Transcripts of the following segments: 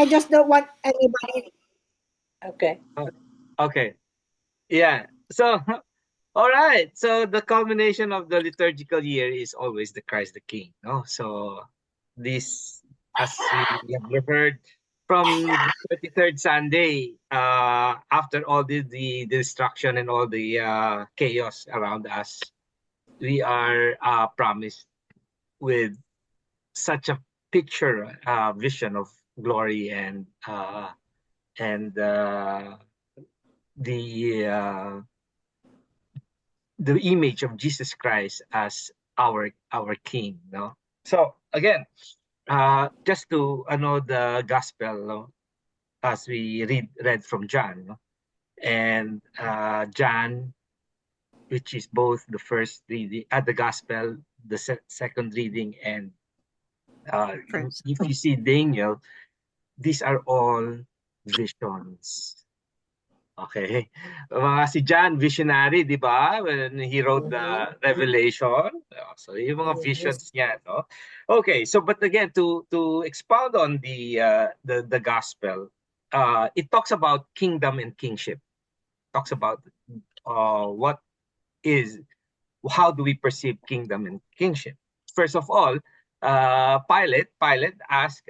I just don't want anybody. Okay. Okay. Yeah. So, all right. So the culmination of the liturgical year is always the Christ the King. No. So this, as we have heard from the 33rd Sunday, after all the destruction and all the chaos around us, we are promised with such a picture, vision of glory and the uh, the image of Jesus Christ as our King. No, so again, just to know the gospel, no? As we read from John, no? And John, which is both the first reading at the gospel, the second reading, and if you see Daniel, these are all visions. Okay. Mga si John, visionary, di ba? When he wrote the Revelation. So, yung mga visions niya, no? Okay, so but again, to expound on the gospel, it talks about kingdom and kingship. Talks about what is, how do we perceive kingdom and kingship? First of all, Pilate asked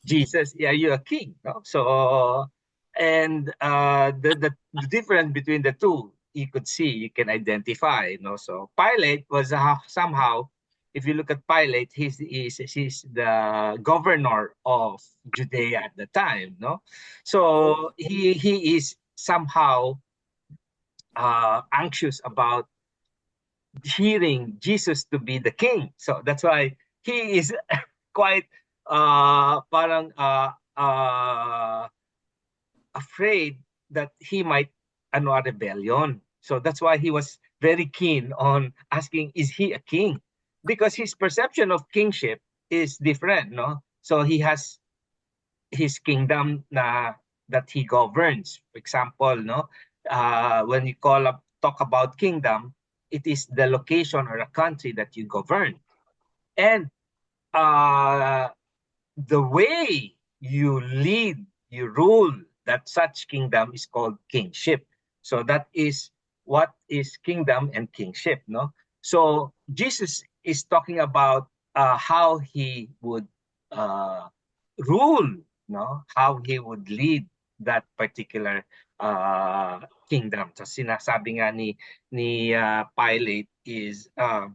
Jesus, "Are you a king?" No? So, and the difference between the two, you could see, you can identify. You know, so Pilate was somehow, if you look at Pilate, he's the governor of Judea at the time. No, so he is somehow anxious about hearing Jesus to be the king. So that's why he is quite parang afraid that he might ano a rebellion. So that's why he was very keen on asking, is he a king? Because his perception of kingship is different, no? So he has his kingdom na that he governs. For example, no, when you talk about kingdom, it is the location or a country that you govern, and uh, the way you lead, you rule that such kingdom is called kingship. So that is what is kingdom and kingship, no? So Jesus is talking about how he would uh, rule, no? How he would lead that particular kingdom. So sinasabi nga ni Pilate is, are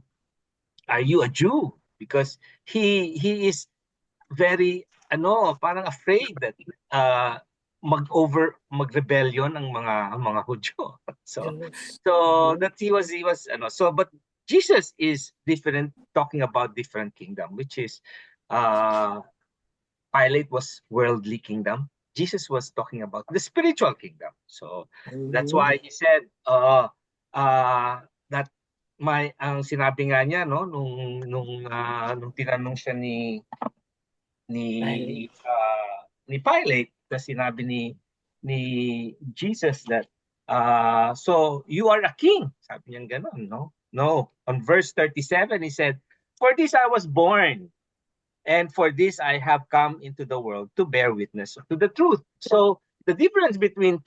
you a Jew? Because he is very parang afraid that mag-rebellion ang mga Hudyo. So that he was so, but Jesus is different, talking about different kingdom, which is Pilate was worldly kingdom. Jesus was talking about the spiritual kingdom. So that's why he said that ang sinabi nga niya, no, nung tinanong siya ni Pilate, kasi sinabi ni Jesus that so you are a king, sabi niya gano'n, no, on verse 37 he said, for this I was born, and for this I have come into the world to bear witness to the truth. So the difference between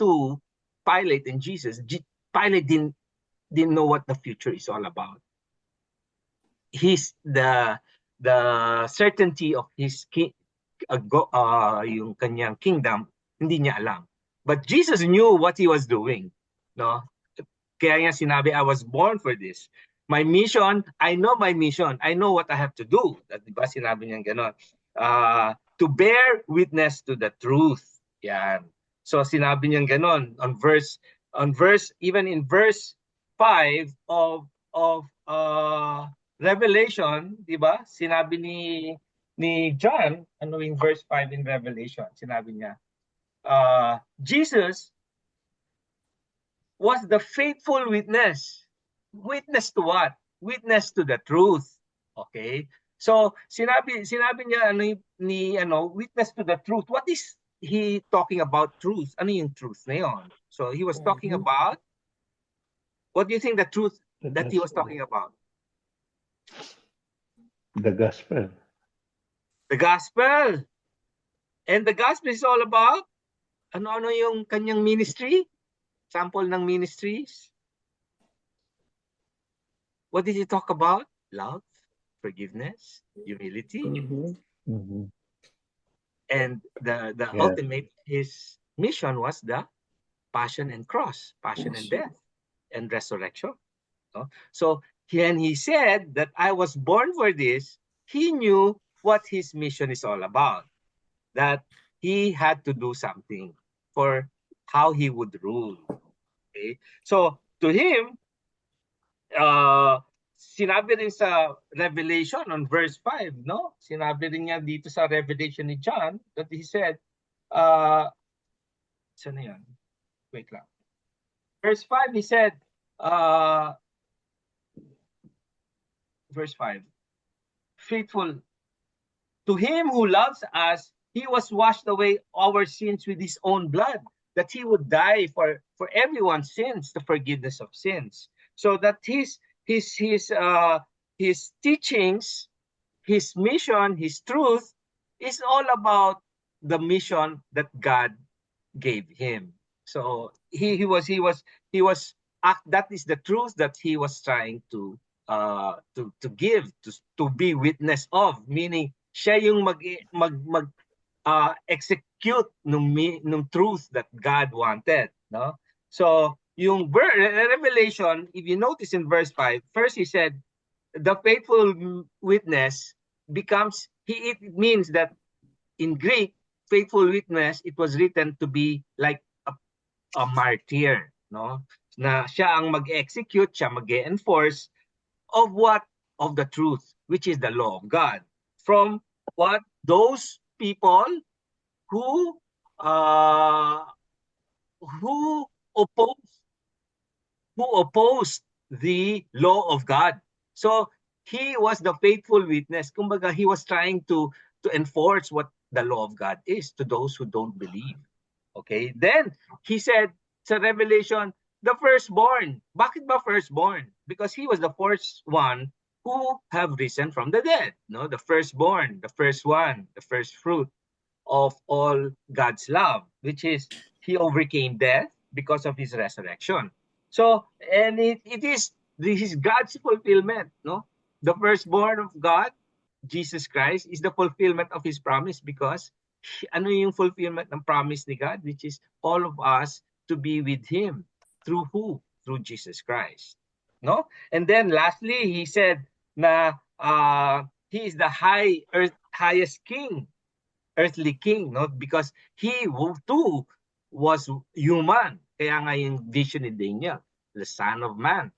Pilate and Jesus, Pilate didn't know what the future is all about. He's the certainty of his yung kanyang kingdom, hindi niya alam. But Jesus knew what he was doing, no? Kaya niya sinabi, I was born for this. My mission, I know my mission. I know what I have to do. Diba sinabi niya gano'n? To bear witness to the truth. Yan. So sinabi niya gano'n even in verse 5 of Revelation, di ba? Sinabi ni John, ano in verse 5 in Revelation, sinabi niya, Jesus was the faithful witness. Witness to what? Witness to the truth. Okay? So, sinabi niya witness to the truth. What is he talking about truth? Ano yung truth na yun? So, he was talking about, what do you think the truth that he was talking about? The gospel. The gospel. And the gospel is all about, ano-ano yung kanyang ministry? Sample ng ministries. What did he talk about? Love, forgiveness, humility, and the ultimate, his mission was the passion and cross, passion and death, and resurrection. No? So when he said that I was born for this, he knew what his mission is all about. That he had to do something for how he would rule. Okay? So to him, sinabi rin sa Revelation on verse 5, no? Sinabi rin niya dito sa Revelation ni John that he said, saan na yan? Wait lang. Verse 5, he said, verse 5, faithful, to him who loves us, he was washed away our sins with his own blood, that he would die for everyone's sins, the forgiveness of sins. So that his teachings, his mission, his truth is all about the mission that God gave him. So that is the truth that he was trying to give, to be witness of, meaning siya yung mag execute nung truth that God wanted, no? So yung Revelation, if you notice in verse 5, first he said the faithful witness becomes, it means that in Greek, faithful witness, it was written to be like a martyr, no? Na siya ang mag-execute, siya mag-enforce of what? Of the truth, which is the law of God. From what? Those people who opposed the law of God. So he was the faithful witness. Kumbaga, he was trying to enforce what the law of God is to those who don't believe. Okay? Then he said sa Revelation, the firstborn. Bakit ba firstborn? Because he was the first one who have risen from the dead. No, the firstborn, the first one, the first fruit of all God's love, which is he overcame death because of his resurrection. So, and this is God's fulfillment, no? The firstborn of God, Jesus Christ, is the fulfillment of his promise, because ano yung fulfillment ng promise ni God, which is all of us to be with him. Through who? Through Jesus Christ. No? And then lastly, he said na he is the highest king, earthly king, no? Because he too was human. Kaya nga yung vision ni Daniel, the Son of Man,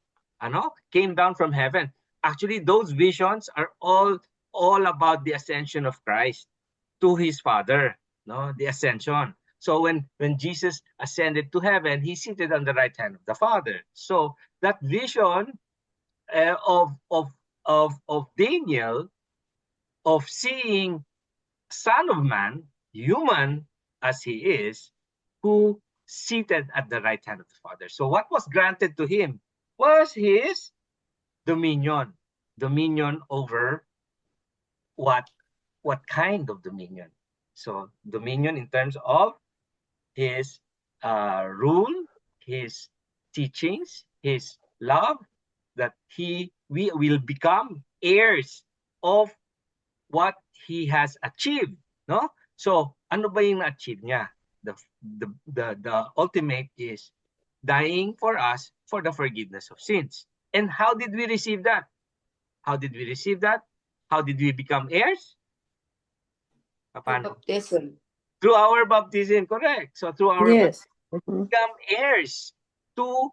came down from heaven. Actually, those visions are all about the ascension of Christ to his Father, no? The ascension. So when Jesus ascended to heaven, he seated on the right hand of the Father. So that vision of Daniel, of seeing Son of Man, human as he is, who seated at the right hand of the Father. So what was granted to him was his dominion. Dominion over what kind of dominion? So dominion in terms of his rule, his teachings, his love, that we will become heirs of what he has achieved, no? So ano ba yung na-achieve niya? The ultimate is dying for us for the forgiveness of sins. And how did we receive that? How did we receive that? How did we become heirs? Paano? Baptism. Through our baptism, correct. So through our Yes. baptism, become heirs to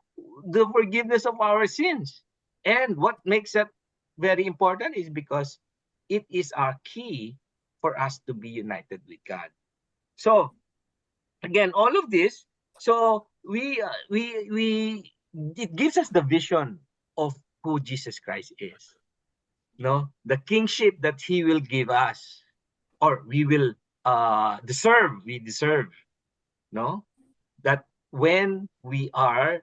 the forgiveness of our sins. And what makes that very important is because it is our key for us to be united with God. So again, all of this, so it gives us the vision of who Jesus Christ is. No, the kingship that he will give us, or we will deserve. We deserve. No, that when we are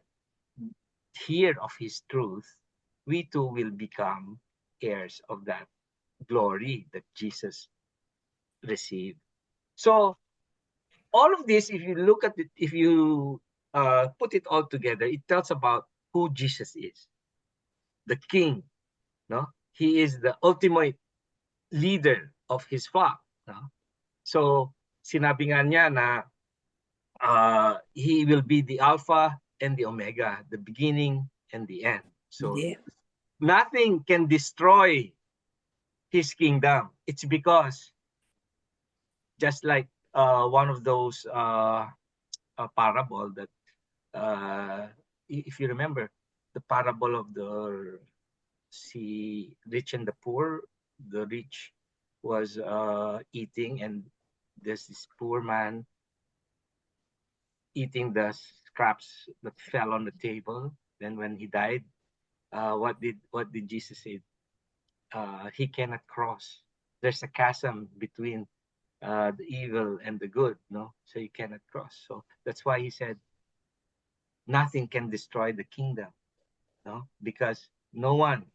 hear of his truth, we too will become heirs of that glory that Jesus received. So all of this, if you look at it, if you put it all together, it tells about who Jesus is, the King. No, he is the ultimate leader of his flock. No? So sinabi nga niya na he will be the Alpha and the Omega, the beginning and the end. So Yeah. nothing can destroy his kingdom. It's because just like one of those parable that if you remember the parable of the rich and the poor, the rich was eating, and there's this poor man eating the scraps that fell on the table. Then when he died, what did Jesus say? He cannot cross. There's a chasm between the evil and the good, no? So you cannot cross. So that's why he said, nothing can destroy the kingdom, no? Because no one,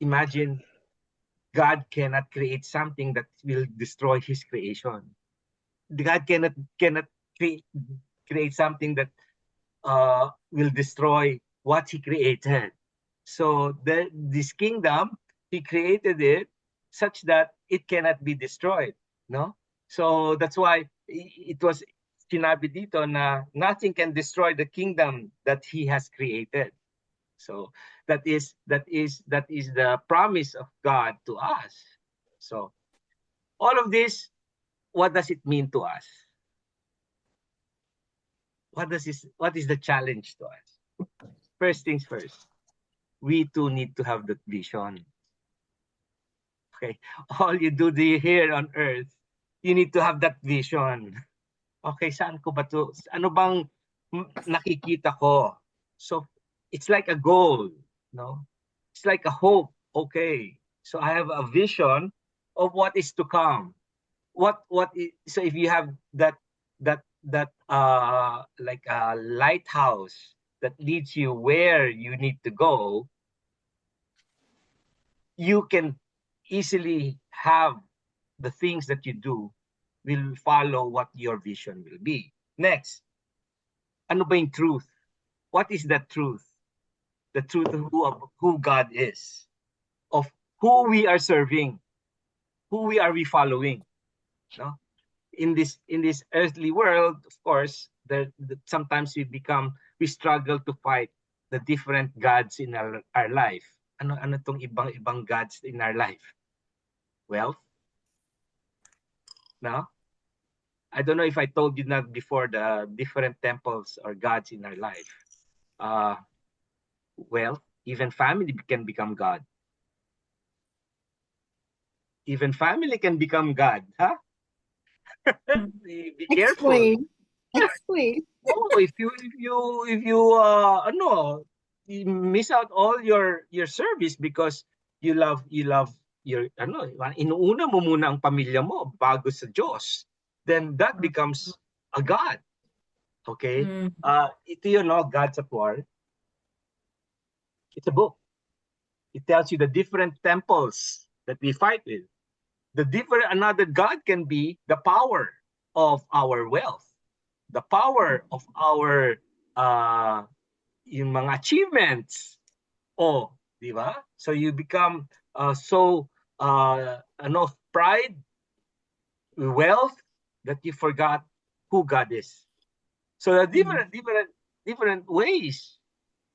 imagine God cannot create something that will destroy his creation. God cannot create, create something that will destroy what he created. So this kingdom, he created it such that it cannot be destroyed. No? So that's why it was sinabi dito na nothing can destroy the kingdom that he has created. So that is the promise of God to us. So all of this, what does it mean to us? What is the challenge to us? First things first, we too need to have that vision. Okay, all you do here on earth, you need to have that vision. Okay, saan ko ba to? Ano bang nakikita ko? So it's like a goal, no? It's like a hope. Okay, so I have a vision of what is to come. So if you have that like a lighthouse that leads you where you need to go, you can easily have the things that you do will follow what your vision will be. Next, ano ba yung truth? What is that truth? The truth of who God is, of who we are serving, who we are following. No? In this earthly world, of course, sometimes we struggle to fight the different gods in our life. Ano tong ibang gods in our life? Wealth, no? I don't know if I told you that before, the different temples or gods in our life. Uh, wealth, even family can become God. Even family can become God, huh? Be careful. Explain. Explain. Oh, if you you miss out all your service because you love your inuuna mo muna ang pamilya mo bago sa Diyos, then that becomes a God. Okay? Ito yun, no? Gods of War. It's a book. It tells you the different temples that we fight with. Another God can be the power of our wealth, the power of our yung mga achievements. Oh, di ba? So you become pride, wealth, that you forgot who God is. So there are different ways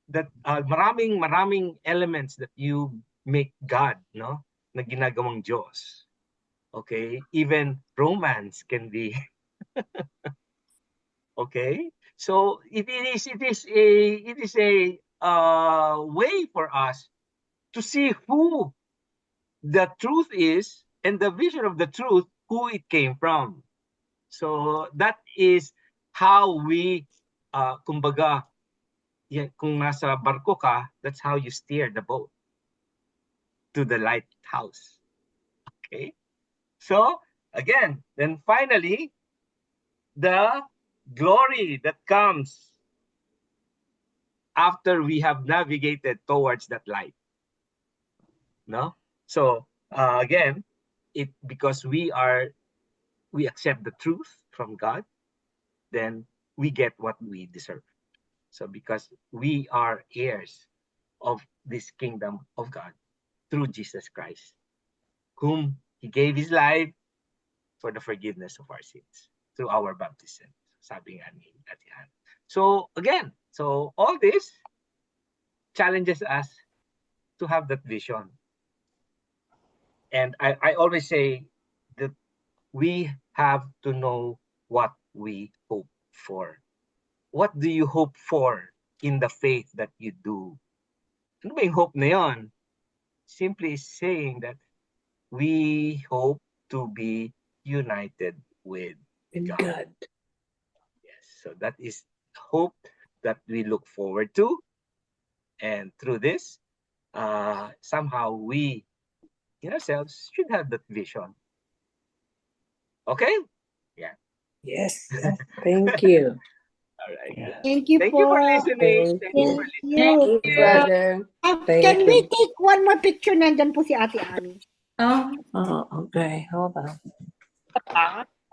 that maraming elements that you make God, no? Na ginagawang Diyos. Okay? Even romance can be okay. So it is a way for us to see who the truth is and the vision of the truth, who it came from. So that is how we kumbaga, kung nasa barko ka, that's how you steer the boat to the lighthouse. Okay? So again, then finally, the glory that comes after we have navigated towards that light. No? So again, because we are we accept the truth from God, then we get what we deserve. So because we are heirs of this kingdom of God through Jesus Christ, whom he gave his life for the forgiveness of our sins through our baptism. Sabi nga ni Ate Ann. So again, so all this challenges us to have that vision. And I always say that we have to know what we hope for. What do you hope for in the faith that you do? Ano ba yung hope na yun? Simply saying that we hope to be united with God. Yes, so that is hope that we look forward to. And through this, somehow we in ourselves should have that vision. Okay? Yeah. Yes. Thank you. All right. Thank you Thank you for po. listening. Thank Thank you you. for listening. Thank Thank you, brother. Thank Can we you. take one more picture? Nandyan po si Ate Annie. Oh, okay. Hold on.